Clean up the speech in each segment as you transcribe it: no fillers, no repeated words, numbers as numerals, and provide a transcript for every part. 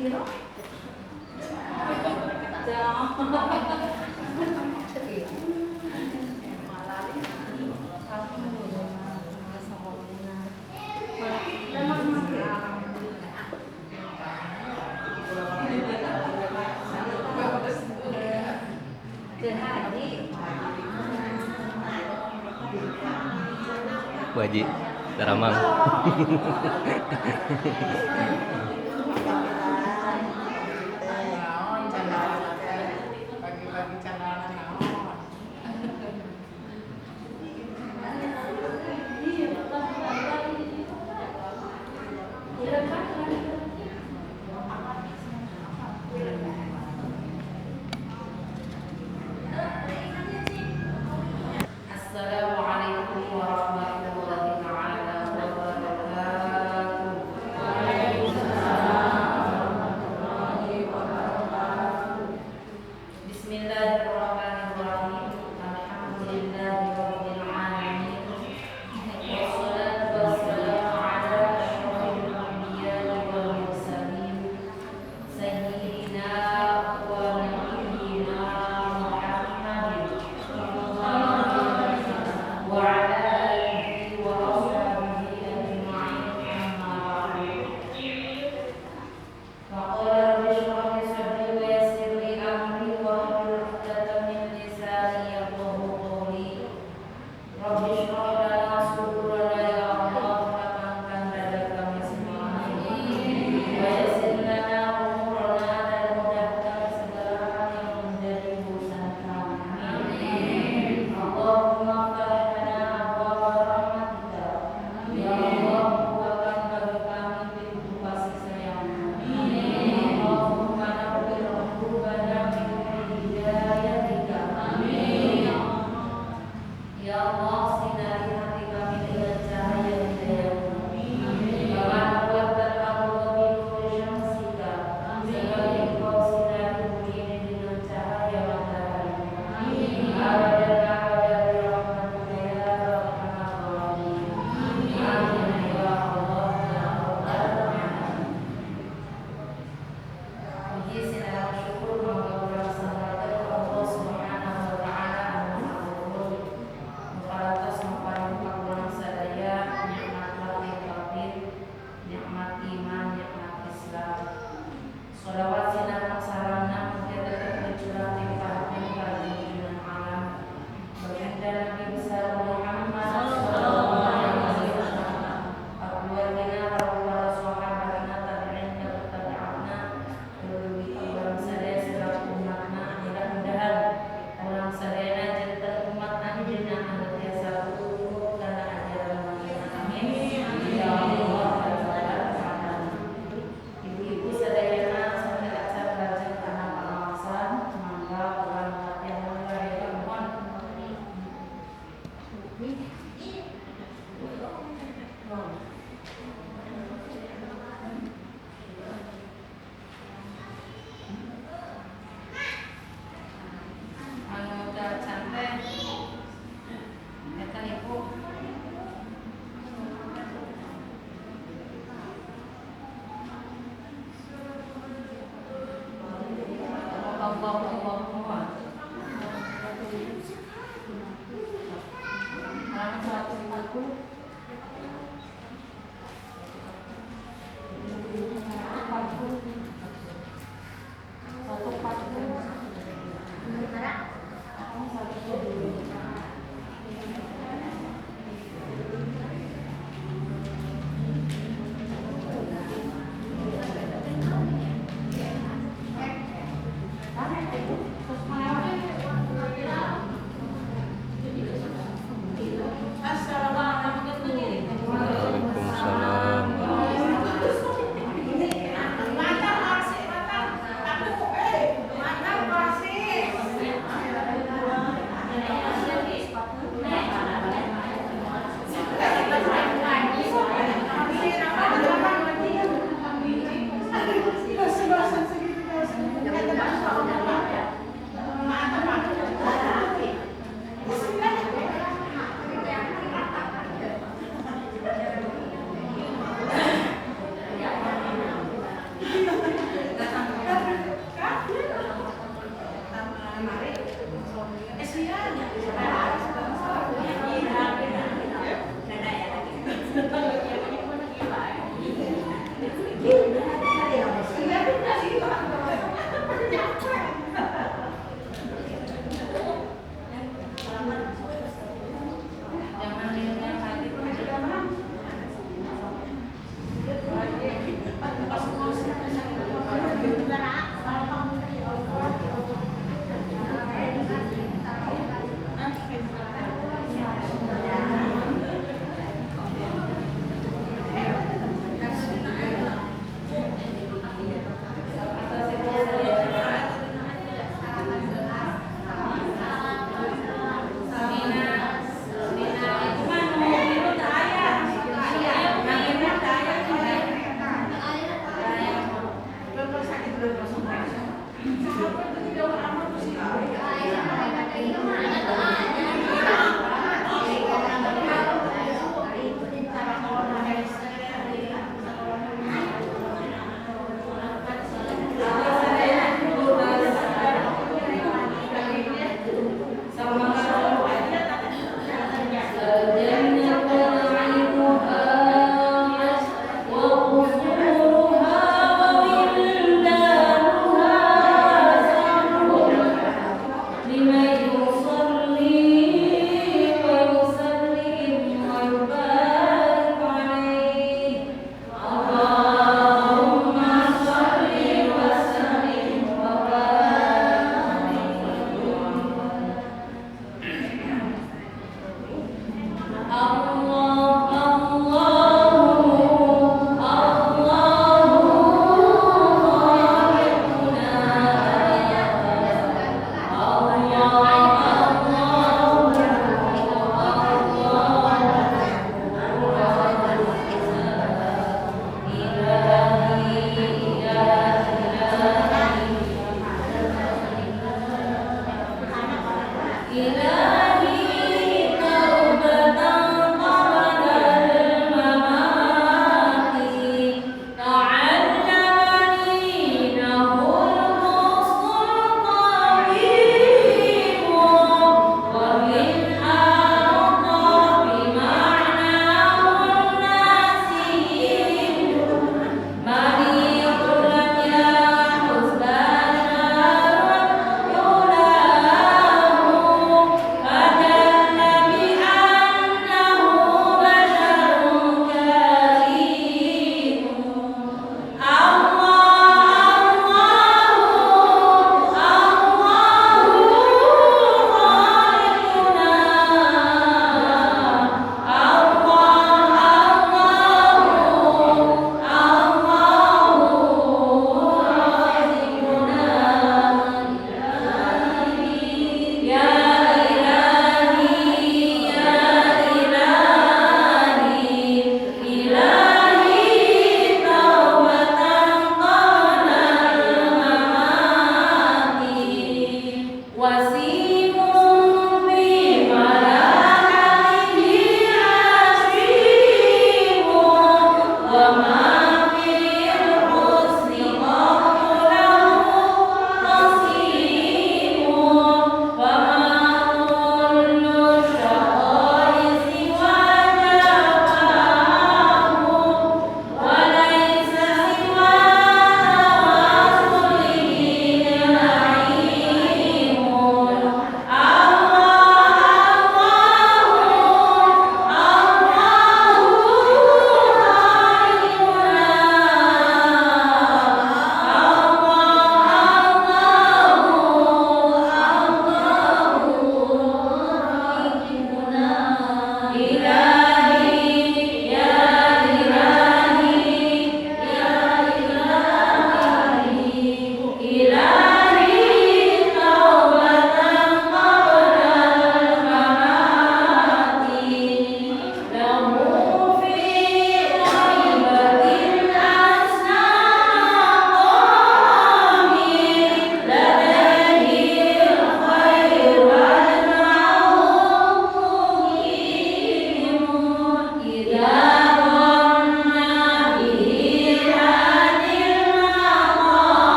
Bu Haji, Daramang. Assalamualaikum warahmatullahi wabarakatuh. Bismillahirrahmanirrahim. Alhamdulillahirabbil alamin. Wassalatu wassalamu ala asyrofil anbiya'i wal mursalin. Sayyidina wa nabiyyina Muhammadin wa ala alihi wa ashabihi ajma'in, amma ba'du. Faqala rabbi shrah li sadri wa yassir li amri wahlul 'uqdatam min lisani yafqahu qawli. Rabbi shrah lana sudurana ya Allah, lapangkan dada kami semua. Wa yassir lana umurana, dan mudahkan segala hal yang menjadi urusan kami. Allahumma ftah lana abwaaba rahmatika. Ya Allah, bukakan bagi kami pintu kasih sayang-Mu. Allahumma nawwir qulubana bi nuri hidayatika. Ya Allah, sinari hati kami dengan cahaya hidayah-Mu. Kama nawwartal ardha bi nuri syamsika, seperti Engkau sinari bumi ini dengan cahaya matahari. Abadan abadan bi rahmatika ya arhamar rahimin. Amin ya Allah ya rabbal alamin. Puji sinar syukur moga berasal Allah Subhanahu wa taala anu maha mukarantos maparingkang urang sadaya nikmat lahir batin, nikmat iman, nikmat Islam. Sholawat sinar sarana mugia tetep dicurah timpahan ka junjungan alam baginda Nabi besar Muhammad sallallahu alaihi wasallam. Keluarganya, para sahabatnya, tabi'in, tabi'atna, duluwi orang sadaya serta umatna. Mudah-mudahan orang sadaya janten umat anjeunna anu tiasa luluh kana ajaran manehna. Amin ya Allah ya rabbal alamin. Ibu-ibu sadayana sami acara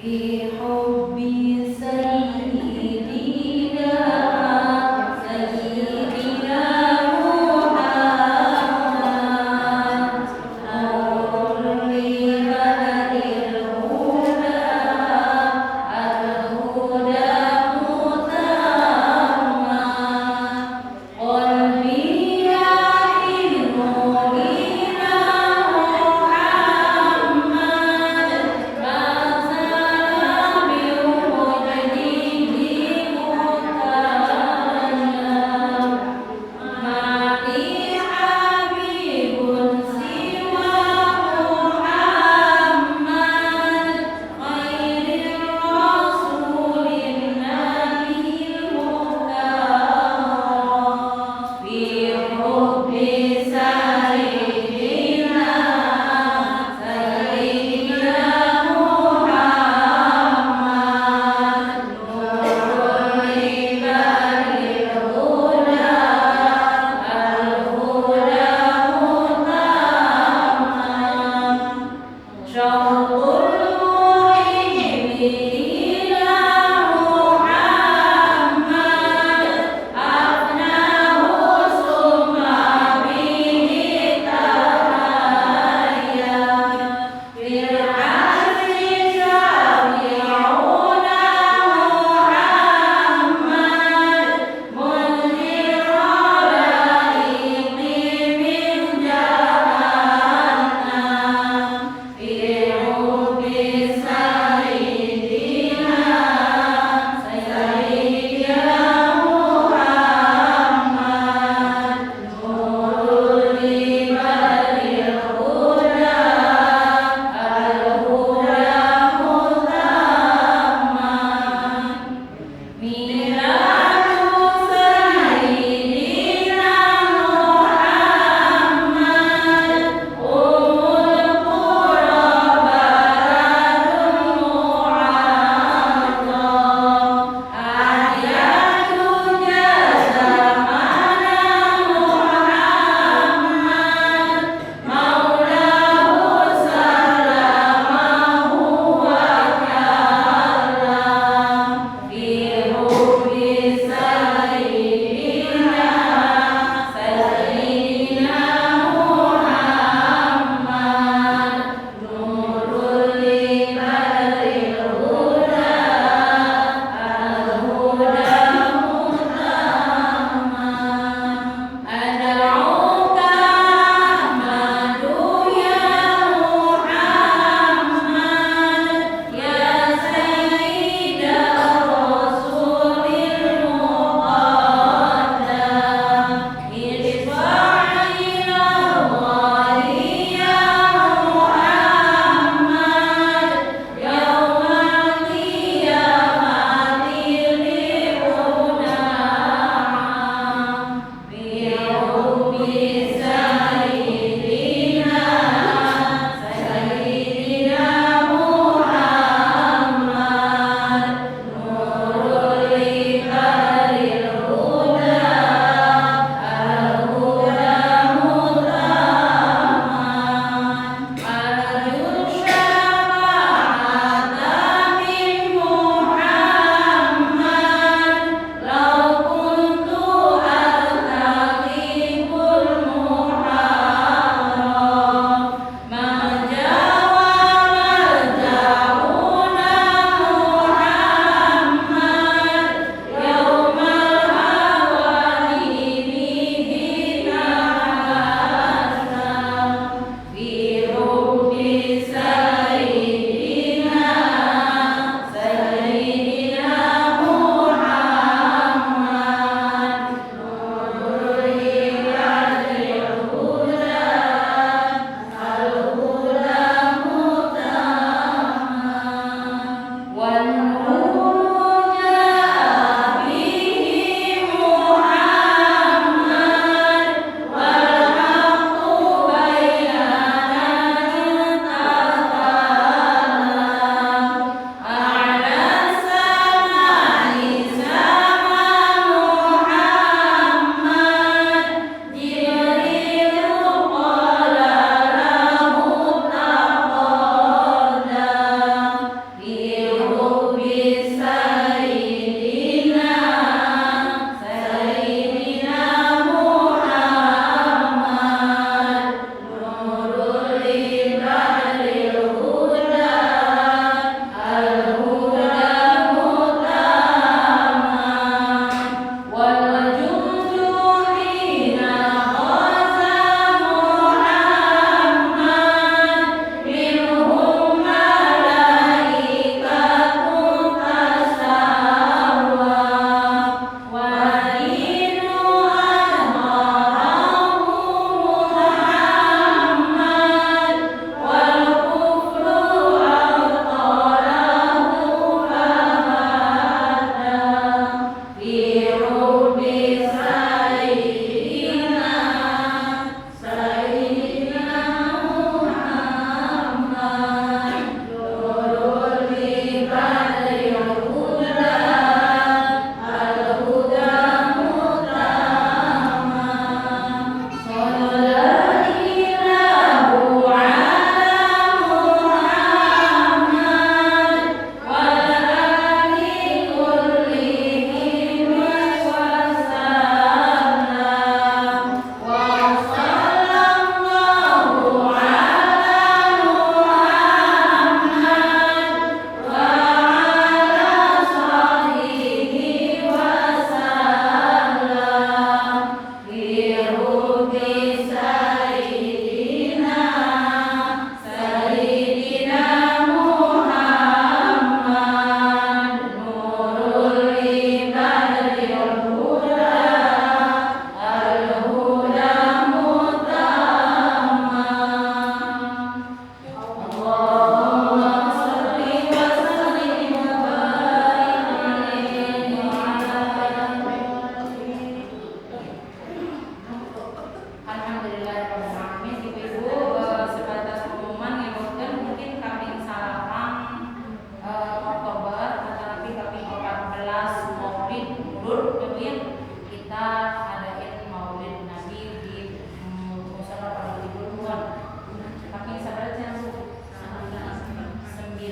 بحب سيدنا محمد نور لبدر الهدى الهدى متمم قلبي يحن إلى محمد ما زال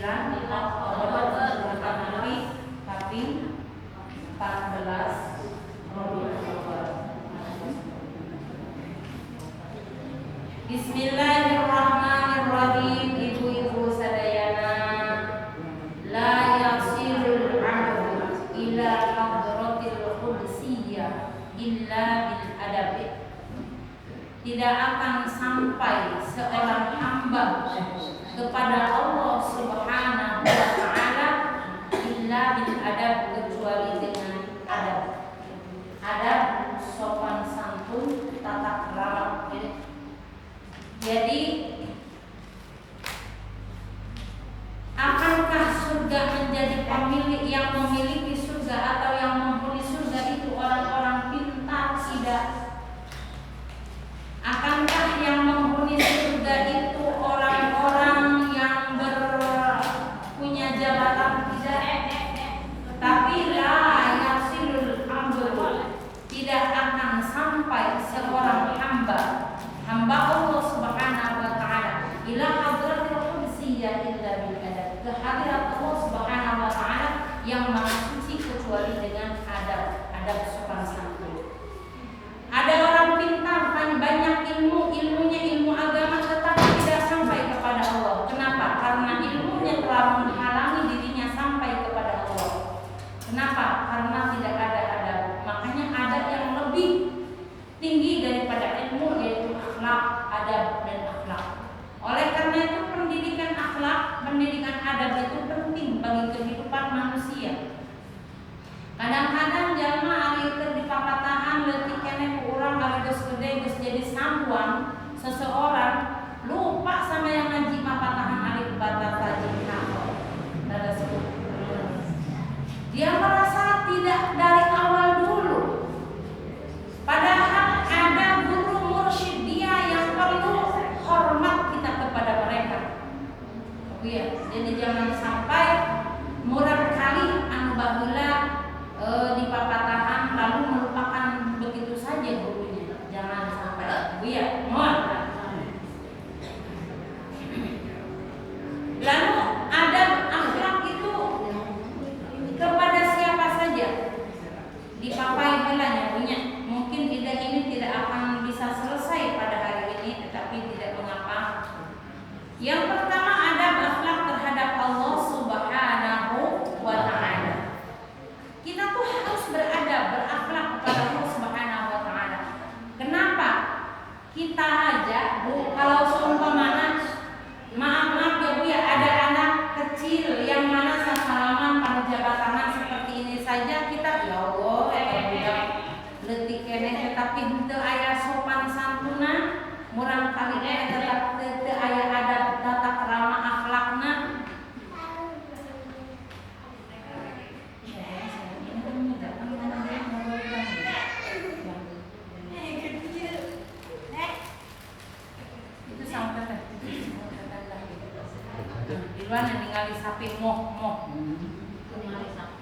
Oktober tapi 14 Oktober. Bismillahirrahmanirrahim. Ibu-ibu sadayana, la yasilul amru ila hadratil qudsiyah illa bil adab. Tidak akan sampai seorang hamba kepada Allah Subhanahu wa taala illa bil adab, kecuali dengan adab. Adab sopan santun, tata krama. Jadi akankah surga menjadi pemilik yang memiliki surga atau yang menghuni surga itu orang-orang pintar? Tidak. Akankah yang menghuni surga itu orang-orang yang punya jabatan? Tidak. Tapi la yasilul amru, tidak akan sampai seorang hamba Allah Subhanahu wa taala ila hadratil qudsiyah illa bil adab, ke hadirat Allah Subhanahu wa taala yang maha suci kecuali dengan adab sopan santun. Ada orang pintar, banyak ilmunya ilmu agama, tetapi tidak sampai kepada Allah. Kenapa? Karena ilmunya telah menghalangi dirinya sampai kepada Allah. Kenapa? Karena tidak ada adab. Makanya adab yang lebih tinggi daripada ilmu yaitu akhlak, adab dan akhlak. Oleh karena itu pendidikan akhlak, pendidikan adab itu penting bagi kehidupan manusia. Kadang-kadang jalma ari keur di papatahan leutik keneh ku urang ari geus gede geus jadi sambuan seseorang, lupa sama yang ngaji papatahan ari batata jeung hafal. Dia merasa tidak dari awal dulu. Padahal ada guru mursyid dia yang perlu hormat kita kepada mereka. Ya, jadi jangan sampai murah kali anu baheula di papatahan lalu melupakan begitu saja gurunya. Jangan sampai. Ya, mohon. Lalu adab akhlak itu kepada siapa saja dipapai belanya punya. Mungkin ide ini tidak akan bisa selesai pada hari ini, tetapi tidak mengapa. Yang pertama, adab akhlak terhadap Allah Subhanahu wa taala. Kita tuh harus beradab, berakhlak kepada Allah Subhanahu wa taala. Kenapa? Kita aja, Bu, kalau seumpamana maaf ya Bu ya, ada anak kecil yang mana salaman pada jabatan seperti ini saja kita ya Allah budak leutik keneh tetapi henteu aya sopan santuna, murang kali tetapi teu aya adab tata krama akhlakna. Itu sama teh. Di luar ningali sapi moh. Ningali sapi.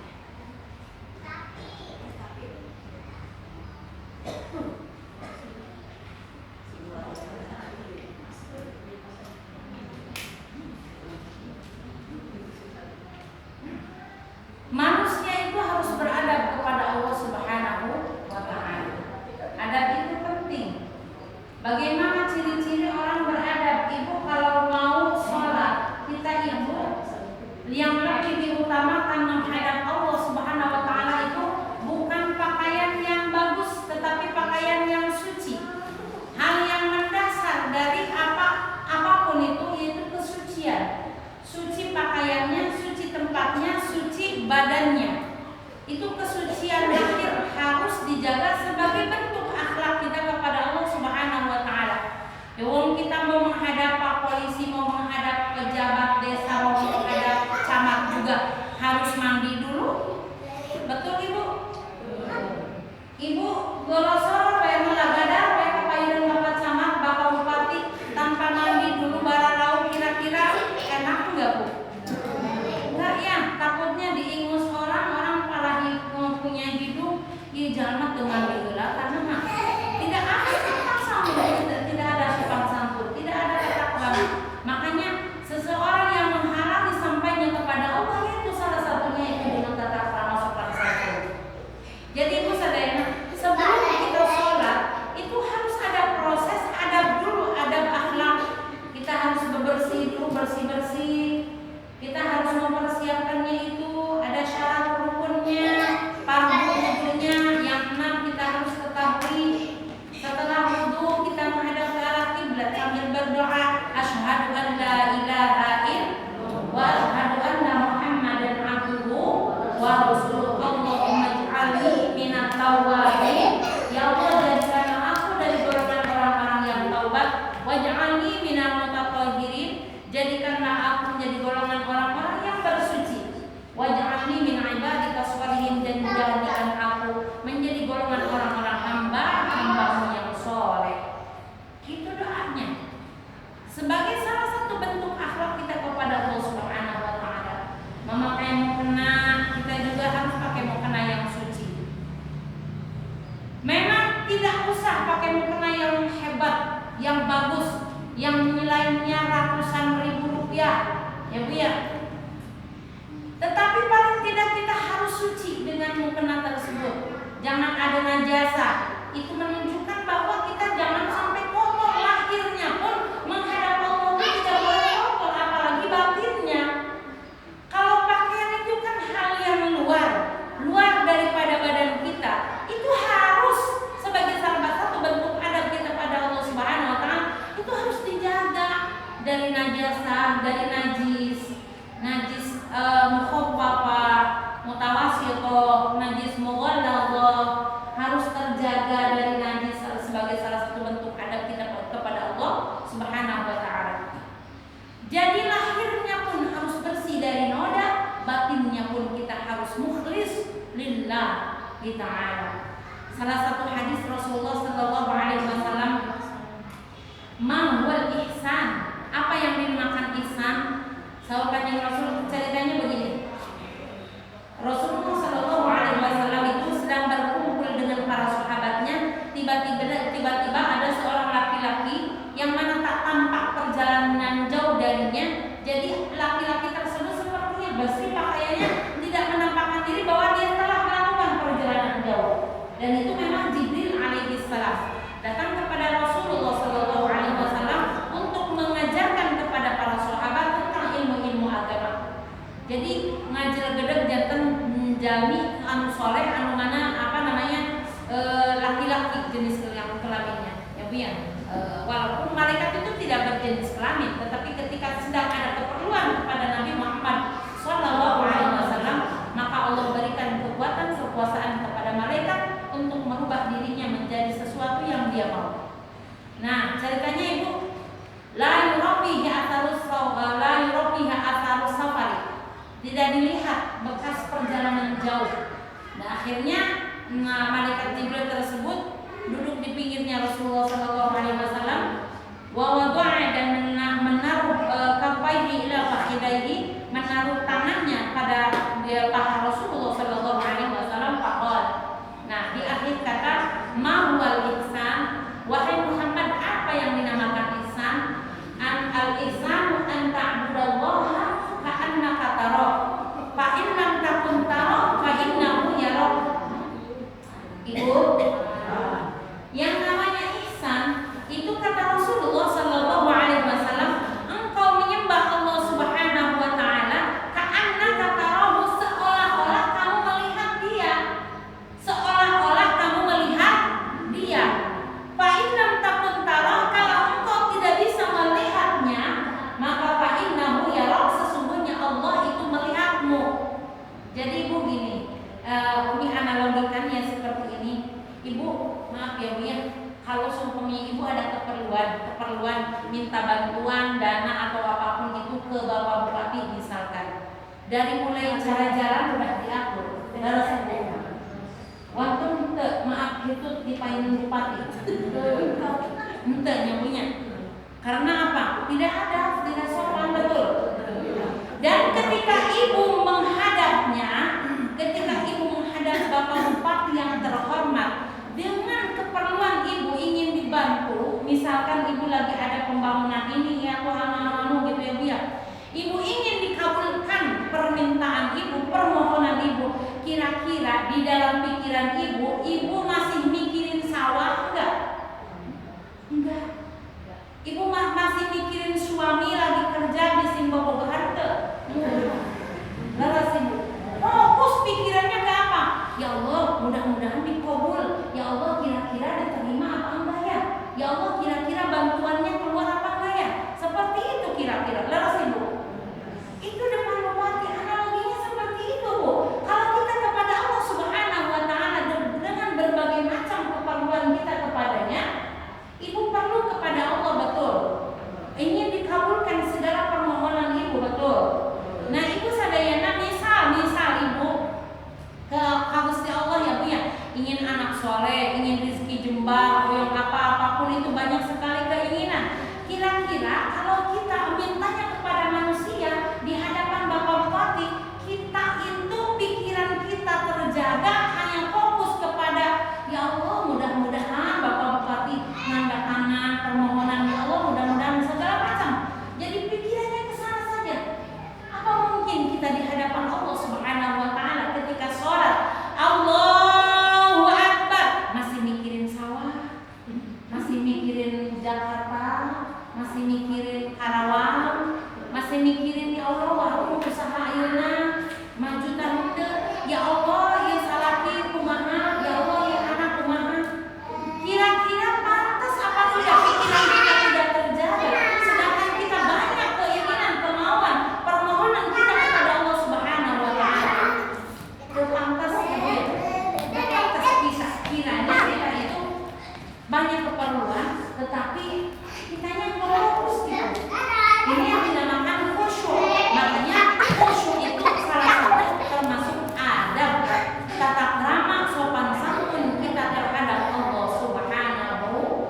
Manusia itu harus beradab kepada Allah Subhanahu wa taala. Adab itu penting. Bagaimana ciri-ciri orang beradab? Ibu kalau mau sholat, kita ibu yang lebih diutamakan menghadap Allah ya Bu ya. Tetapi paling tidak kita harus suci dengan mukena tersebut. Jangan ada najasa. Itu menunjukkan bahwa kita jangan sampai kotor lahirnya pun menghadap Allah tidak boleh kotor, apalagi batinnya. Kalau pakaian itu kan hal yang luar daripada badan kita. Itu harus sebagai salah satu bentuk adab kita pada Allah Subhanahu wa taala. Itu harus dijaga dari najasa, dari najis mukhaffafah, mutawassithah, najis mughalladhah, harus terjaga dari najis sebagai salah satu bentuk adab kita kepada Allah Subhanahu wa taala. Jadi lahirnya pun harus bersih dari noda, batinnya pun kita harus mukhlis lillahi ta'ala. Salah satu hadis Rasulullah sallallahu alaihi wasallam, "Ma huwal ihsan?" Apa yang dinamakan ihsan? Sahabatnya Rasul ceritanya begini. Rasulullah sallallahu alaihi wasallam itu sedang berkumpul dengan para sahabatnya, tiba-tiba ada seorang laki-laki yang mana tak tampak perjalanan jauh darinya. Jadi laki-laki tersebut sepertinya bersih pakaiannya, tidak menampakkan diri bahwa dia telah melakukan perjalanan jauh. Dan itu memang Jibril alaihi salam datang kepada Rasulullah sallallahu alaihi wasallam untuk mengajarkan kepada para sahabat tentang ilmu-ilmu agama. Jadi ngajar gedeg janten jami anu soleh anu mana laki-laki jenis kelaminnya ya Bu ya. Walaupun malaikat itu tidak berjenis kelamin, tetapi ketika sedang ada keperluan kepada Nabi Muhammad sallallahu alaihi wasallam, maka Allah berikan kekuatan kekuasaan kepada malaikat untuk merubah dirinya menjadi sesuatu yang dia mau. Nah, ceritanya Ibu, la yurafiha atharus safari. Tidak dilihat bekas perjalanan jauh. Dan akhirnya malaikat Jibril tersebut duduk di pinggirnya Rasulullah sallallahu alaihi wasallam, wa wada'a dan menaruh kafaihi ila fakhidaihi, menaruh tangannya pada paha Rasulullah sallallahu alaihi wasallam. Faqala, nah di akhir kata, ma huwal ihsan, wahai Muhammad, apa yang dinamakan ihsan? Al-ihsanu an ta'budallaha ka'annaka tarah, fa in lam takun tarah fa innahu yarak. Ibu, yang namanya ihsan itu kata Rasulullah sallallahu alaihi wasallam, engkau menyembah Allah Subhanahu wa taala ka'annaka tarahu, seolah-olah kamu melihat dia. Seolah-olah kamu melihat dia. Fa in lam takun tarah, kalau engkau tidak bisa melihatnya, maka fa innahu yarak, sesungguhnya Allah itu melihatmu. Jadi Ibu gini, Umi analogikannya seperti ini. Ibu, maaf ya Bu ya, kalau seumpamanya Ibu ada keperluan minta bantuan dana atau apapun itu ke Bapak Bupati misalkan, dari mulai cara jalan sudah diatur, harus waktu ente maaf itu dipainin Bupati, ente nyamunya. Karena apa? Tidak sopan, betul. Dan ketika Ibu menghadapnya, ketika Ibu menghadap Bapak Bupati yang terhormat dengan keperluan Ibu ingin dibantu, misalkan Ibu lagi ada pembangunan ini ya anu gitu ya Bu ya, Ibu ingin dikabulkan permintaan Ibu, permohonan Ibu, kira-kira di dalam pikiran Ibu masih mikirin sawah enggak? Enggak. Ibu masih mikirin suami lagi kerja mikirin ya Allah aku usaha ayeuna maju tante ya Allah ya salaki kumaha ya Allah ya anak kumaha. Kira-kira pantas apa tidak pikiran kita tidak terjaga, sedangkan kita banyak keinginan, kemauan, permohonan kita kepada Allah Subhanahu wa taala. Pantas kita kiranya kita itu banyak keperluan, tetapi kitanya fokus gitu. Ini yang dinamakan khusyuk. Makanya khusyuk itu salah satu termasuk adab, tata krama, sopan santun kita terhadap Allah Subhanahu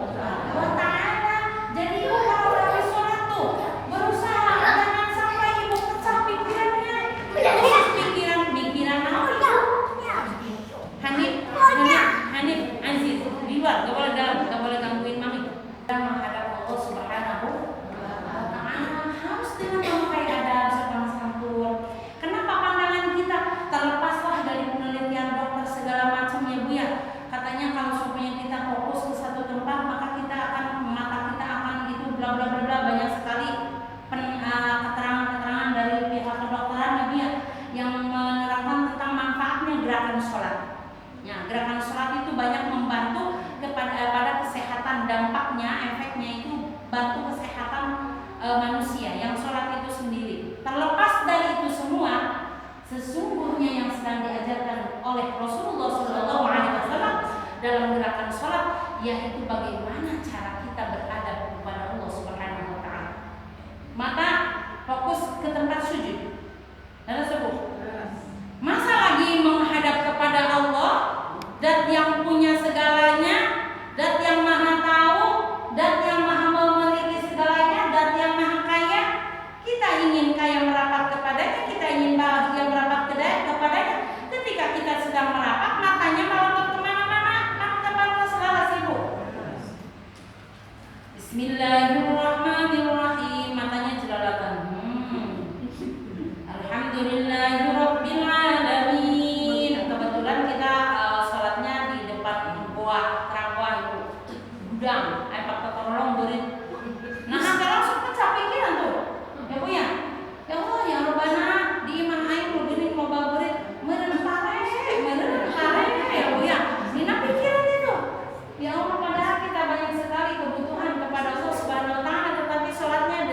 wa taala. Jadi ibu kalau lagi sholat tuh berusaha jangan sampai ibu pecah pikirannya. Khusus pikiran apa itu? Hanif, Aziz, di luar, gak boleh dalam, gak boleh gangguin mami. Dan menghadap Allah Subhanahu wa taala harus dengan memakai adab sopan santun. Kenapa pandangan kita terlepaslah dari penelitian dokter segala macam ya Bu ya? Katanya kalau supaya kita fokus ke satu tempat maka kita akan mata kita akan itu bla bla bla bla, banyak sekali keterangan-keterangan dari pihak kedokteran ya Bu ya yang menerangkan tentang manfaatnya gerakan sholat. Ya, gerakan sholat itu banyak membantu pada kesehatan, dampaknya, efeknya itu bantu kesehatan manusia yang sholat itu sendiri. Terlepas dari itu semua, sesungguhnya yang sedang diajarkan oleh Rasulullah SAW dalam gerakan sholat yaitu bagaimana cara kita beradab kepada Allah Subhanahu wa taala. Mata fokus ke tempat sujud. Ada sebut. Masa lagi menghadap kepada Allah, Dat yang punya segalanya, Dat yang maha tahu, Dat yang maha memiliki segalanya, Dat yang maha kaya. Kita ingin kaya merapat kepadanya, kita ingin bahagia merapat kepadanya. Ketika kita sedang merapat, matanya malah kemana-mana, mata selalu sibuk. Bismillahirrahmanirrahim, matanya jelalatan. Alhamdulillahirabbil alamin. Kebetulan kita sholatnya di depan gua, terang gua itu gudang, pakai tolong berit. Nah, kalau langsung pecah pikiran tuh. Ya Bu ya. Ya Allah ya Rabbana di iman aing mau berit mau baberit, meureun pare ya Bu ya. Dina pikiran itu. Ya Allah padahal kita banyak sekali kebutuhan kepada Allah Subhanahu wa taala, tetapi sholatnya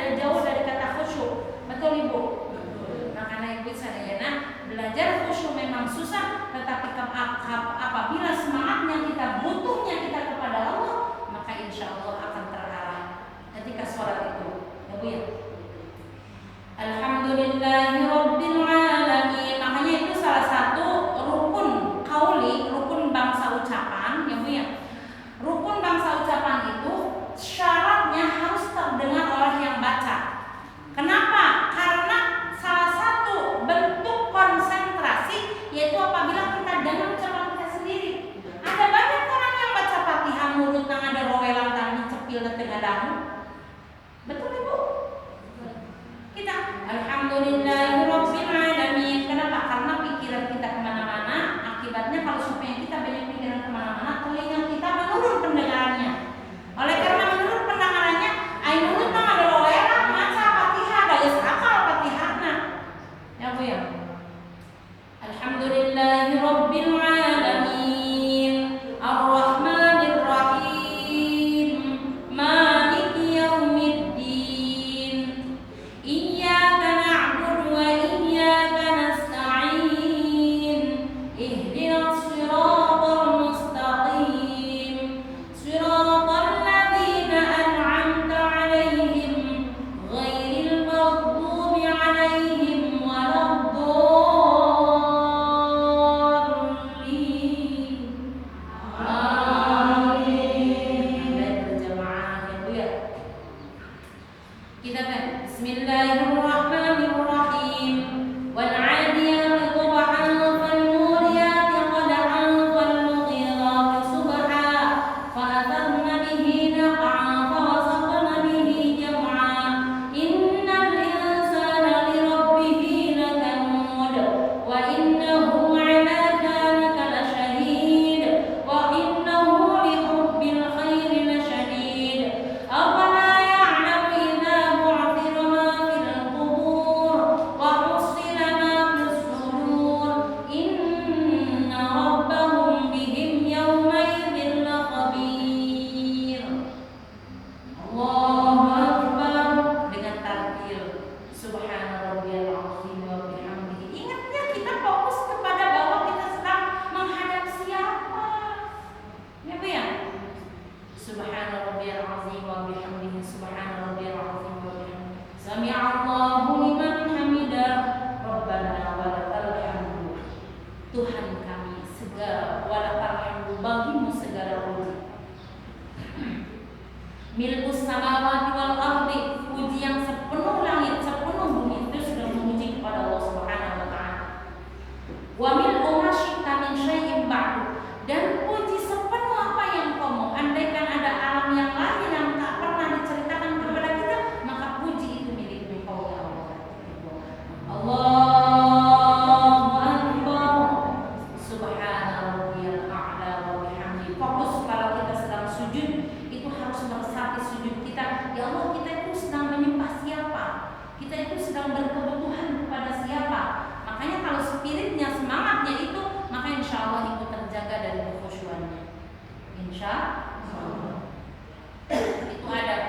insya Allah. Itu adab.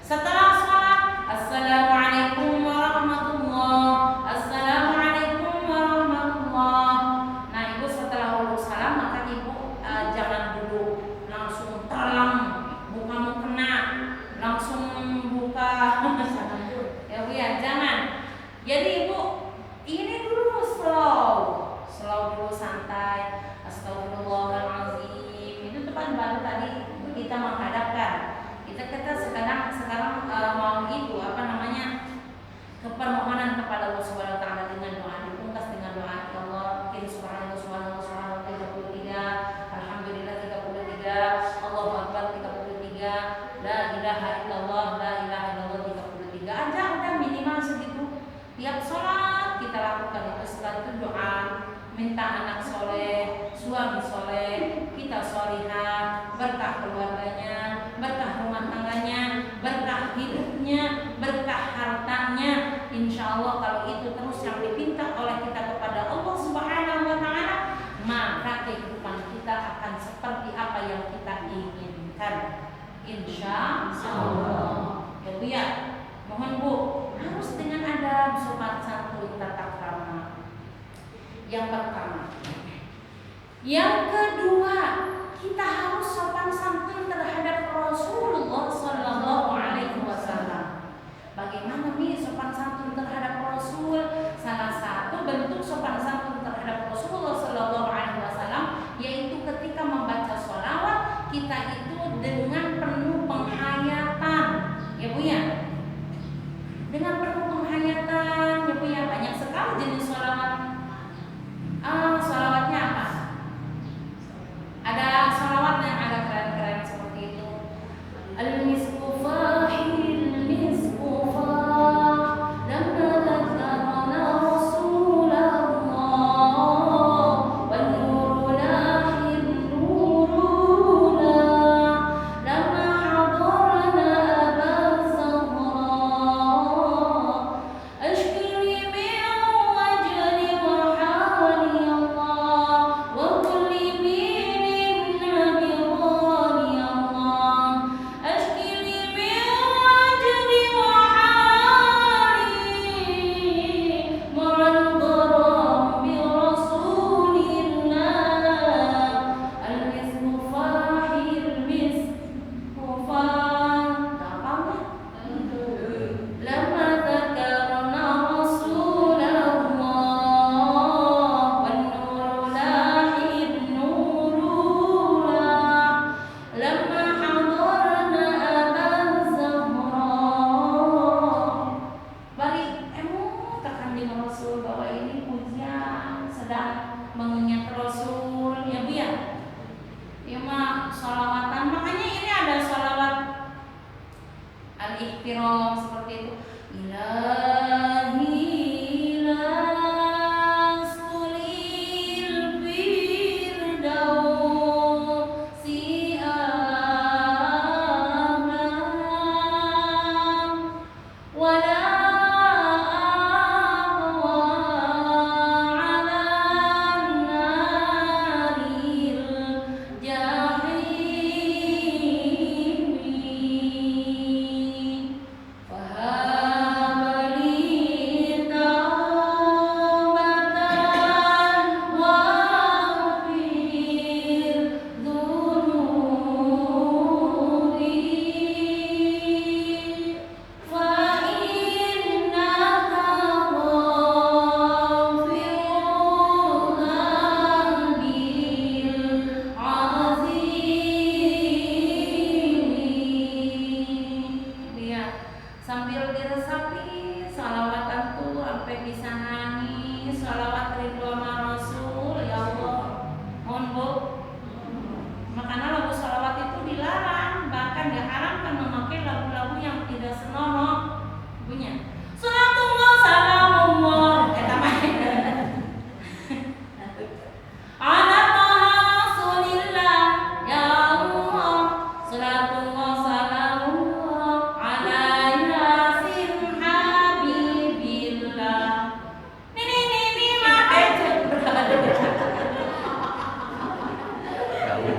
Setelah sholat, assalamualaikum warahmatullah, assalamualaikum warahmatullah. Nah ibu setelah wudhu salam maka ibu jangan dulu langsung terlam buka mukena, langsung buka ya bu ya, jangan. Jadi ibu ini dulu slow dulu, santai. Astagfirullahaladzim. Itu depan baru tadi kita menghadapkan. Kita sekarang mau itu ke permohonan kepada Allah Subhanahu wa taala dengan doa dipungkas dengan doa ya Allah, kirim subhanallah 33, alhamdulillah 33, Allahu akbar 33, la ilaha illallah 33 aja, udah minimal segitu. Tiap sholat kita lakukan itu. Setelah itu doa, minta anak soleh, suami soleh, kita solihah, berkah keluarganya, berkah rumah tangganya, berkah hidupnya, berkah hartanya. Insya Allah kalau itu terus yang dipinta oleh kita kepada Allah Subhanahu wa taala, maka kehidupan kita akan seperti apa yang kita inginkan. Insya Allah. Ya Bu ya, mohon Bu, harus dengan adab, sopan santun, tata krama. Yang pertama. Yang kedua, kita harus sopan santun terhadap Rasulullah Sallallahu Alaihi Wasallam. Bagaimana nih sopan santun terhadap Rasul? Salah satu bentuk sopan santun terhadap Rasulullah Sallallahu Alaihi Wasallam yaitu ketika membaca sholawat kita itu dengan penuh penghayatan, ya Bu ya. Dengan penuh penghayatan, ya Bu ya. Banyak sekali jenis sholawat. Sholawatnya apa? Ada sholawat yang agak keren-keren seperti itu. Al-misku fahil misku fah lamma dzakarna Rasulullah wal nuru lahir nuruna lamma hadarna Aba Zahra ashkiri min wajli wa hali Allah wa kulli min nabi ghali Allah ashkiri min wajli wa hali ma'al gharam bi Rasulillah al-misku fahil misku fah lama dzakarna Rasulullah wan nuru lahir nuruna lamma hadarna Aba Zahra. Balik tekan dengan Rasul bahwa ini pujian sedang mengingat Rasul, ya Bu ya. Ya mah sholawatan, makanya ini ada sholawat al-ihtiram seperti itu. Ilahi lasulil firdausi a'la wala ala naril jahim fahabali taubatan waghfir dhunubi fa innaka ghafirun bil azim. Lihat sambil diresapi salawatan tuh sampai bisa nangis, salawat ridwan Rasul, ya Allah. Mohon Bu. Makanya lagu salawat itu dilarang, bahkan diharamkan memakai lagu-lagu yang tidak senonoh bunyinya. Salatullah salamullah ala taha rasulillah ya Allah. Salatullah salamullah ala yasin habibillah. Ini mah Gaul.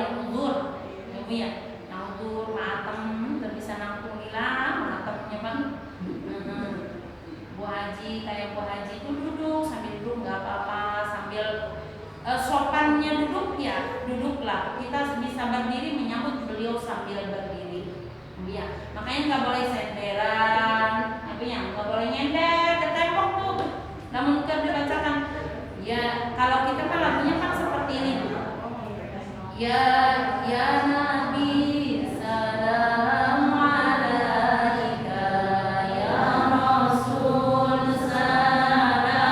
yang uzur, ya, yang uzur matem, dan bisa nangtung hilang matemnya bang. Bu Haji kayak Bu Haji itu duduk sambil duduk nggak apa-apa, sambil sopannya duduk ya duduklah, kita bisa berdiri menyambut beliau sambil berdiri, ya. Makanya nggak boleh senderan, apa ya, nggak boleh nyender ke tembok tuh, namun kan dibacakan. Ya kalau kita kan lagunya kan seperti ini, ya